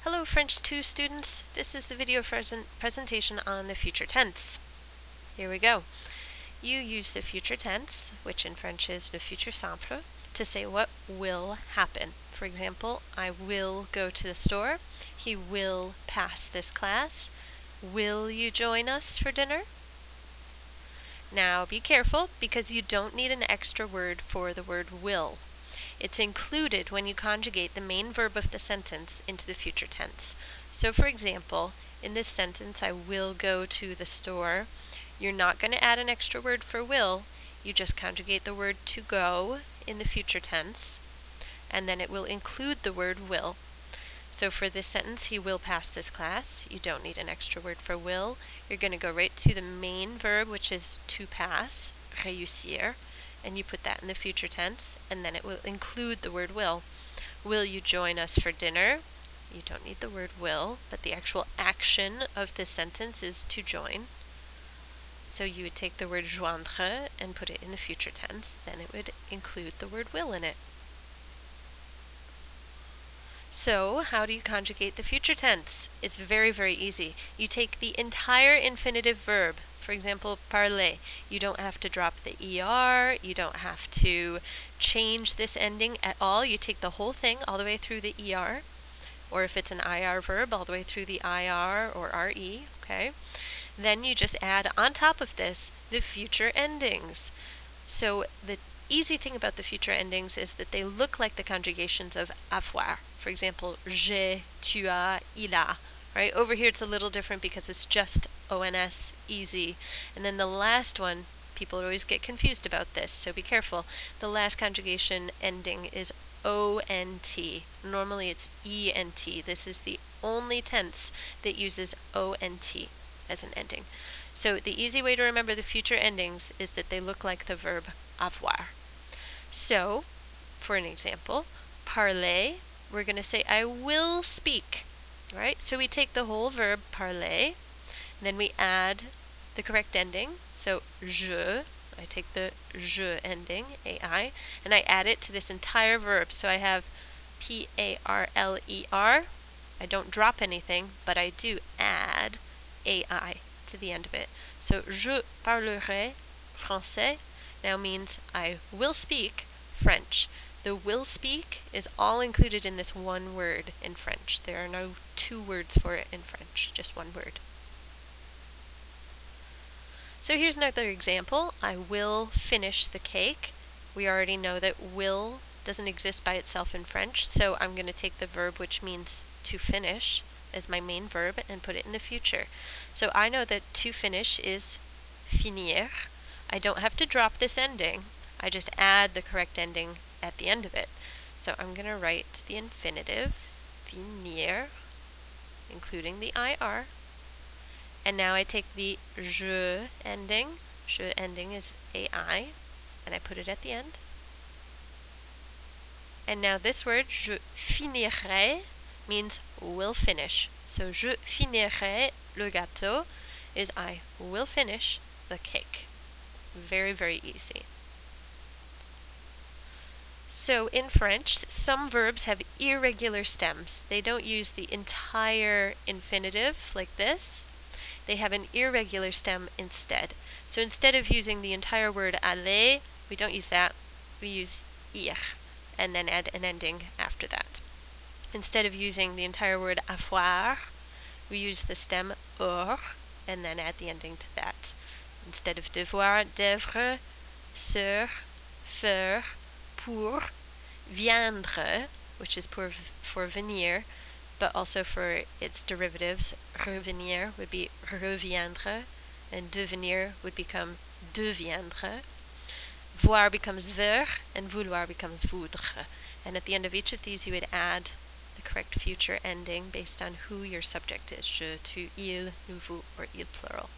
Hello French 2 students, this is the video presentation on the future tense. Here we go. You use the future tense, which in French is le futur simple, to say what will happen. For example, I will go to the store, he will pass this class, will you join us for dinner? Now be careful because you don't need an extra word for the word will. It's included when you conjugate the main verb of the sentence into the future tense. So for example, in this sentence, I will go to the store, you're not going to add an extra word for will, you just conjugate the word to go in the future tense, and then it will include the word will. So for this sentence, he will pass this class, you don't need an extra word for will, you're going to go right to the main verb, which is to pass, réussir, and you put that in the future tense, and then it will include the word will. Will you join us for dinner? You don't need the word will, but the actual action of this sentence is to join. So you would take the word joindre and put it in the future tense, then it would include the word will in it. So, how do you conjugate the future tense? It's very, very easy. You take the entire infinitive verb. For example, parler. You don't have to drop the ER, you don't have to change this ending at all. You take the whole thing all the way through the ER, or if it's an IR verb, all the way through the IR or RE, okay? Then you just add on top of this the future endings. So the easy thing about the future endings is that they look like the conjugations of avoir. For example, j'ai, tu as, il a. Right? Over here it's a little different because it's just ONS, easy. And then the last one, people always get confused about this, so be careful. The last conjugation ending is ONT. Normally it's ENT. This is the only tense that uses ONT as an ending. So the easy way to remember the future endings is that they look like the verb avoir. So, for an example, parler, we're going to say I will speak. Right? So we take the whole verb parler, then we add the correct ending. So je, I take the je ending, ai, and I add it to this entire verb. So I have parler. I don't drop anything, but I do add ai to the end of it. So je parlerai français now means I will speak French. The will speak is all included in this one word in French. There are no two words for it in French, just one word. So here's another example. I will finish the cake. We already know that will doesn't exist by itself in French, so I'm going to take the verb which means to finish as my main verb and put it in the future. So I know that to finish is finir. I don't have to drop this ending. I just add the correct ending at the end of it. So I'm going to write the infinitive, finir, including the IR. And now I take the je ending is AI, and I put it at the end. And now this word, je finirai, means will finish. So je finirai le gâteau is I will finish the cake. Very, very easy. So in French, some verbs have irregular stems. They don't use the entire infinitive like this. They have an irregular stem instead. So instead of using the entire word aller, we don't use that. We use ir and then add an ending after that. Instead of using the entire word avoir, we use the stem or and then add the ending to that. Instead of devoir, devre, ser, faire, pour, viendre, which is for venir, but also for its derivatives, revenir would be reviendre, and devenir would become deviendre. Voir becomes ver, and vouloir becomes voudre. And at the end of each of these, you would add the correct future ending based on who your subject is, je, tu, il, nous, vous, or il plural.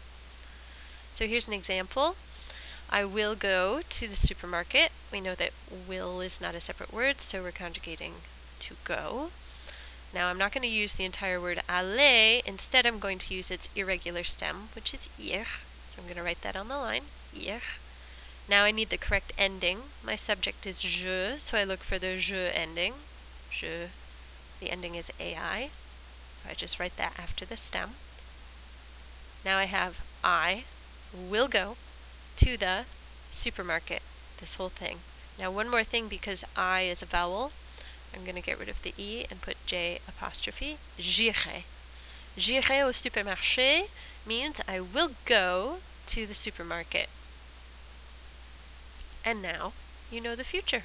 So here's an example. I will go to the supermarket. We know that will is not a separate word, so we're conjugating to go. Now I'm not going to use the entire word aller. Instead, I'm going to use its irregular stem, which is ir. So I'm going to write that on the line, ir. Now I need the correct ending. My subject is je, so I look for the je ending. Je, the ending is ai. So I just write that after the stem. Now I have I will go to the supermarket, this whole thing. Now one more thing, because I is a vowel, I'm going to get rid of the E and put J apostrophe. J'irai. J'irai au supermarché means I will go to the supermarket. And now you know the future.